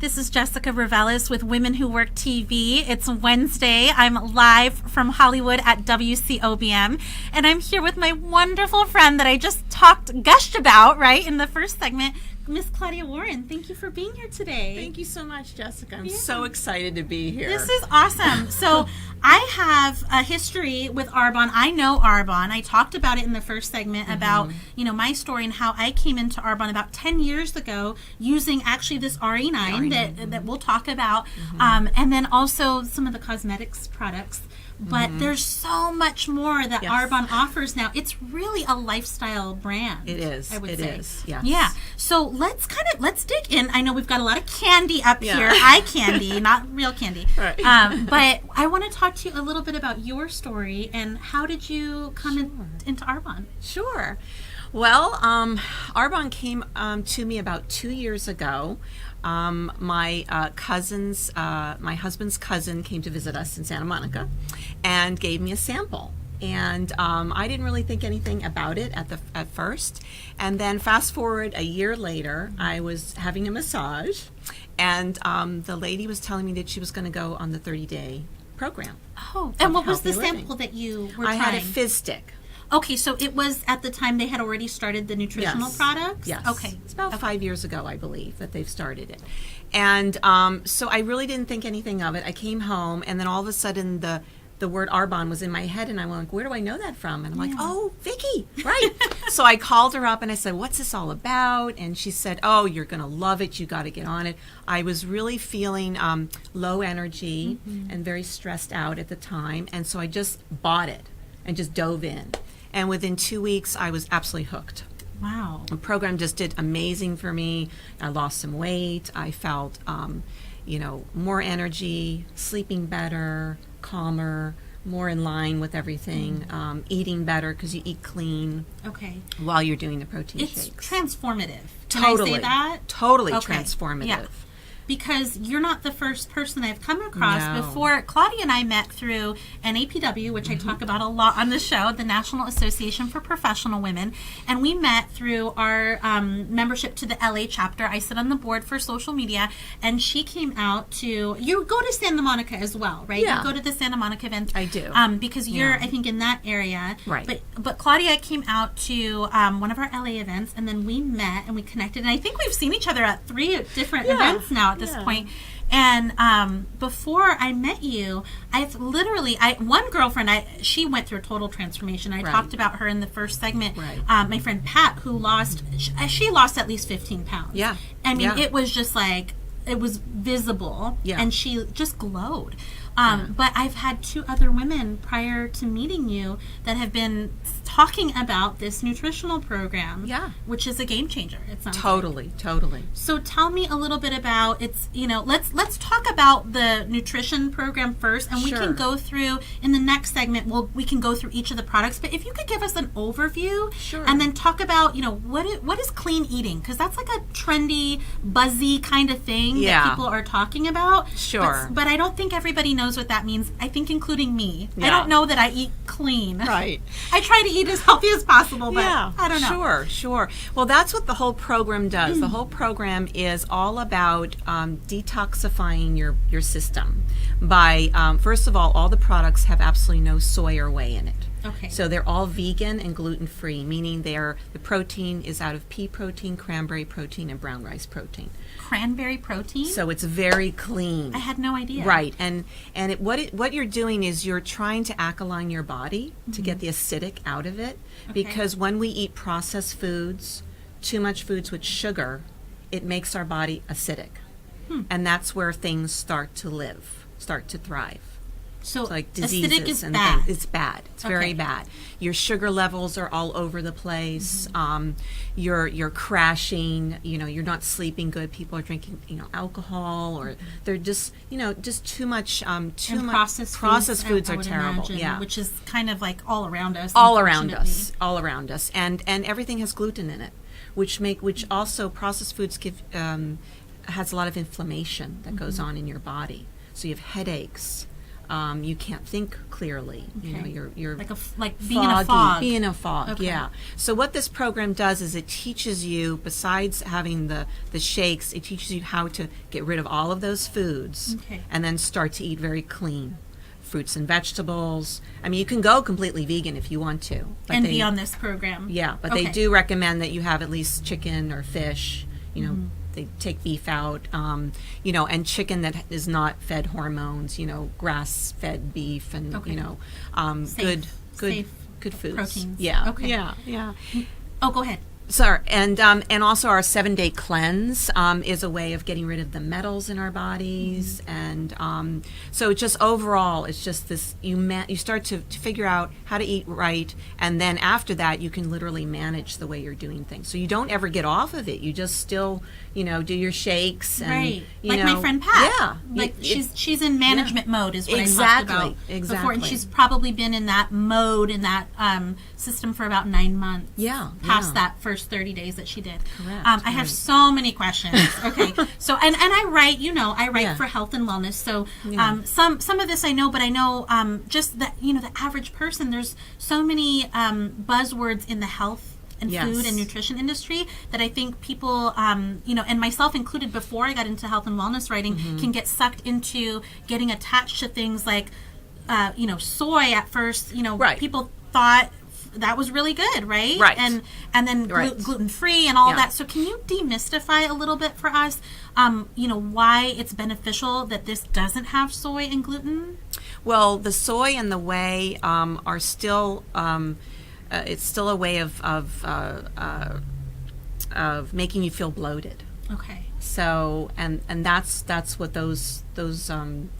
This is Jessica Revelis with Women Who Work TV. It's Wednesday. I'm live from Hollywood at WCOBM, and I'm here with my wonderful friend that I just gushed about, right, in the first segment, Miss Claudia Warren. Thank you for being here today. Thank you so much, Jessica. I'm so excited to be here. This is awesome. So I have a history with Arbonne. I know Arbonne. I talked about it in the first segment about, my story and how I came into Arbonne about 10 years ago using actually this RE9 that we'll talk about, and then also some of the cosmetics products. But there's so much more that Arbonne offers now. It's really a lifestyle brand. It is. I would say. It is. Yes. Yeah. So let's dig in. I know we've got a lot of candy up here. Eye candy, not real candy. Right. But I want to talk to you a little bit about your story and how did you come into Arbonne? Sure. Well, Arbonne came to me about 2 years ago. My husband's cousin came to visit us in Santa Monica and gave me a sample. And I didn't really think anything about it at first. And then fast forward a year later, I was having a massage, and the lady was telling me that she was going to go on the 30-day program. Oh, and what was the sample that you were trying? I had a fizz stick. Okay, so it was at the time they had already started the nutritional products? Yes. Okay. It's about 5 years ago, I believe, that they've started it. And so I really didn't think anything of it. I came home, and then all of a sudden the word Arbonne was in my head, and I went, like, where do I know that from? And I'm like, oh, Vicki, right. So I called her up, and I said, what's this all about? And she said, oh, you're going to love it. You got to get on it. I was really feeling low energy and very stressed out at the time, and so I just bought it and just dove in. And within 2 weeks, I was absolutely hooked. Wow. The program just did amazing for me. I lost some weight. I felt, more energy, sleeping better, calmer, more in line with everything, eating better because you eat clean. Okay. While you're doing the protein it's shakes. Transformative. Totally. Can I say that? Totally okay. Transformative. Yeah. Because you're not the first person I've come across. No. Before, Claudia and I met through NAPW, which I talk about a lot on the show, the National Association for Professional Women. And we met through our membership to the LA chapter. I sit on the board for social media, and she came out to, you go to Santa Monica as well, right? Yeah. You go to the Santa Monica event. I do. Because you're, I think, in that area. Right. But Claudia came out to one of our LA events, and then we met and we connected. And I think we've seen each other at 3 different events now at this point. And before I met you, one girlfriend, she went through a total transformation. I talked about her in the first segment. Right. My friend Pat, who she lost at least 15 pounds. Yeah. I mean, it was just like, it was visible. Yeah. And she just glowed. But I've had 2 other women prior to meeting you that have been talking about this nutritional program, which is a game changer. It sounds Totally. So tell me a little bit about let's talk about the nutrition program first, and we can go through in the next segment. We can go through each of the products, but if you could give us an overview, and then talk about what is clean eating, because that's like a trendy, buzzy kind of thing that people are talking about. Sure. But I don't think everybody knows what that means. I think including me. I don't know that I eat clean. Right. I try to eat as healthy as possible, but I don't know. Sure. Well, that's what the whole program does. The whole program is all about detoxifying your system by, first of all the products have absolutely no soy or whey in it. Okay. So they're all vegan and gluten-free, meaning the protein is out of pea protein, cranberry protein, and brown rice protein. Cranberry protein? So it's very clean. I had no idea. Right, and what you're doing is you're trying to alkaline your body to get the acidic out of it, because when we eat processed foods, too much foods with sugar, it makes our body acidic, and that's where things start to thrive. So like diseases acidic is and bad. things. It's bad. It's very bad. Your sugar levels are all over the place. You're crashing. You're not sleeping good. People are drinking alcohol, or they're just too much. Processed foods are terrible. Imagine, which is kind of like all around us. All around us, and everything has gluten in it, which also processed foods has a lot of inflammation that goes on in your body. So you have headaches. you can't think clearly. You know, Okay. you're like being in a foggy, fog. being in a fog, Okay. yeah. So what this program does is it teaches you, besides having the shakes, it teaches you how to get rid of all of those foods Okay. and then start to eat very clean. Fruits and vegetables. I mean, you can go completely vegan if you want to. But And be on this program. Yeah, but Okay. they do recommend that you have at least chicken or fish. You know, they take beef out, you know, and chicken that is not fed hormones, you know, grass-fed beef and, Okay. you know, Safe good foods. proteins. Yeah. Okay. Yeah. Oh, go ahead. Sorry, and also our 7-day cleanse is a way of getting rid of the metals in our bodies, and so just overall, it's just this. You start to figure out how to eat right, and then after that, you can literally manage the way you're doing things. So you don't ever get off of it. You just still, you know, do your shakes, and Right. you Like know, my friend Pat. Yeah, Like she's in management mode is what I talked about before. And Exactly. she's probably been in that mode, in that system for about 9 months. Yeah, Past yeah. that first 30 days that she did. Correct, I have right. so many questions. Okay. So, and I write, I write Yeah. for health and wellness. So, Yeah. some of this I know, but I know, just that, the average person, there's so many, buzzwords in the health and Yes. food and nutrition industry that I think people, and myself included before I got into health and wellness writing, Mm-hmm. can get sucked into getting attached to things like, soy at first, Right. people thought that was really good, right? Right. And then Right. gluten free and all Yeah. that. So can you demystify a little bit for us, why it's beneficial that this doesn't have soy and gluten? Well, the soy and the whey are still. It's still a way of making you feel bloated. Okay. So and that's what those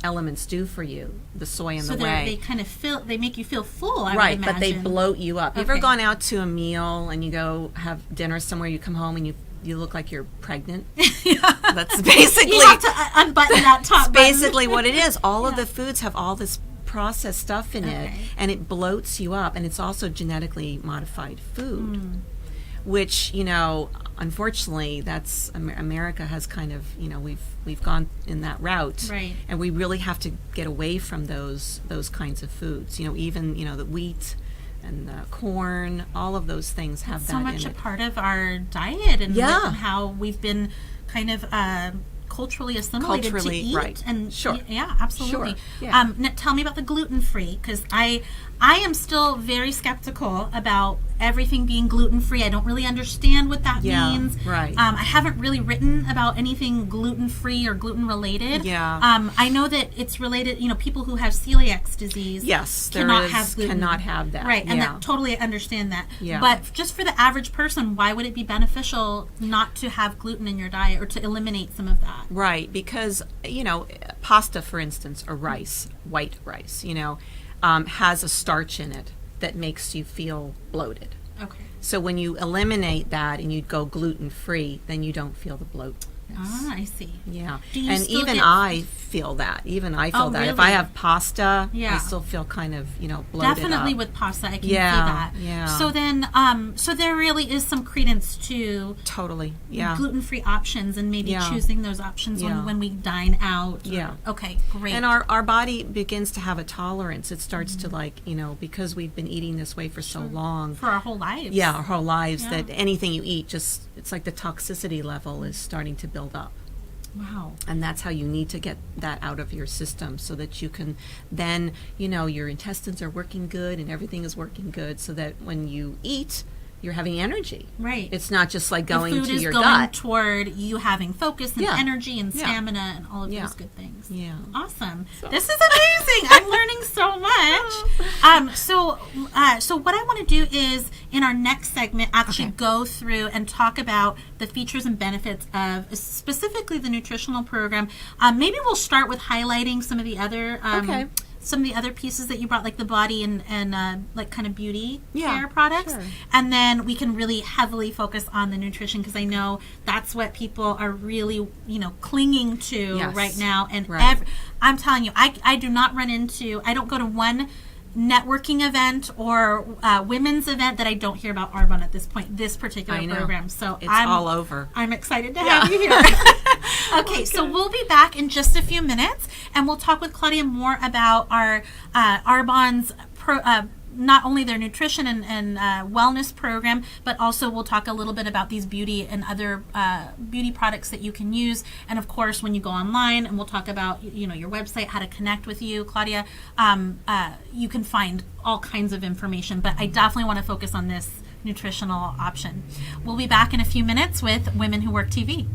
elements do for you. The soy and So the they whey. kind of they make you feel full. I Right, would but they imagine. bloat you up. You ever Okay. gone out to a meal and you go have dinner somewhere? You come home and you look like you're pregnant. That's basically You have to unbutton that top button. basically what it is. All of the foods have all this processed stuff in it, Okay. and it bloats you up. And it's also genetically modified food, Hmm. which unfortunately, that's America has kind of we've gone in that route, Right. and we really have to get away from those kinds of foods. Even the wheat and the corn, all of those things have so that much in a it. part of our diet and Yeah. how we've been kind of culturally assimilated Culturally, to eat. right. And Sure. yeah, absolutely. Sure. Yeah. Tell me about the gluten free, because I am still very skeptical about everything being gluten free. I don't really understand what that Yeah, means. right. I haven't really written about anything gluten free or gluten related. Yeah. I know that it's related. People who have celiac disease. Yes, there cannot is- have gluten. cannot have that. Right, and Yeah. that totally understand that. Yeah. But just for the average person, why would it be beneficial not to have gluten in your diet or to eliminate some of that? Right, because pasta, for instance, or rice, white rice, has a starch in it that makes you feel bloated. Okay. So when you eliminate that and you go gluten free, then you don't feel the bloat. Ah, I see. Yeah, Do you and still even get- I feel that. Even I feel Oh, that if really? I have pasta, Yeah. I still feel kind of bloated Definitely up. with pasta, I can Yeah, see that. yeah. So then, so there really is some credence to Totally, yeah. gluten-free options and maybe Yeah. choosing those options Yeah. when we dine out. Yeah. Okay, great. And our body begins to have a tolerance. It starts to because we've been eating this way for so long. for our whole lives. Yeah, our whole lives, Yeah. that anything you eat, it's like the toxicity level is starting to build up. Wow. And that's how you need to get that out of your system so that you can then, your intestines are working good and everything is working good so that when you eat, you're having energy. Right. It's not just like The going food to is your going gut. toward you having focus and Yeah. energy and Yeah. stamina and all of Yeah. those good things. Yeah. Awesome. This is amazing. I'm learning so much. So what I want to do is in our next segment actually Okay. go through and talk about the features and benefits of specifically the nutritional program. Maybe we'll start with highlighting some of the other Okay. some of the other pieces that you brought, like the body and like kind of beauty Yeah, care products. sure. And then we can really heavily focus on the nutrition, because I know that's what people are really, clinging to Yes. right now. And Right. I'm telling you, I do not run into, I don't go to one networking event or women's event that I don't hear about Arbonne at this point, this particular I know. program. So It's all over. I'm excited to have you here. Okay, so we'll be back in just a few minutes, and we'll talk with Claudia more about our Arbonne's not only their nutrition and wellness program, but also we'll talk a little bit about these beauty and other beauty products that you can use. And of course, when you go online, and we'll talk about your website, how to connect with you, Claudia. You can find all kinds of information, but I definitely want to focus on this nutritional option. We'll be back in a few minutes with Women Who Work TV.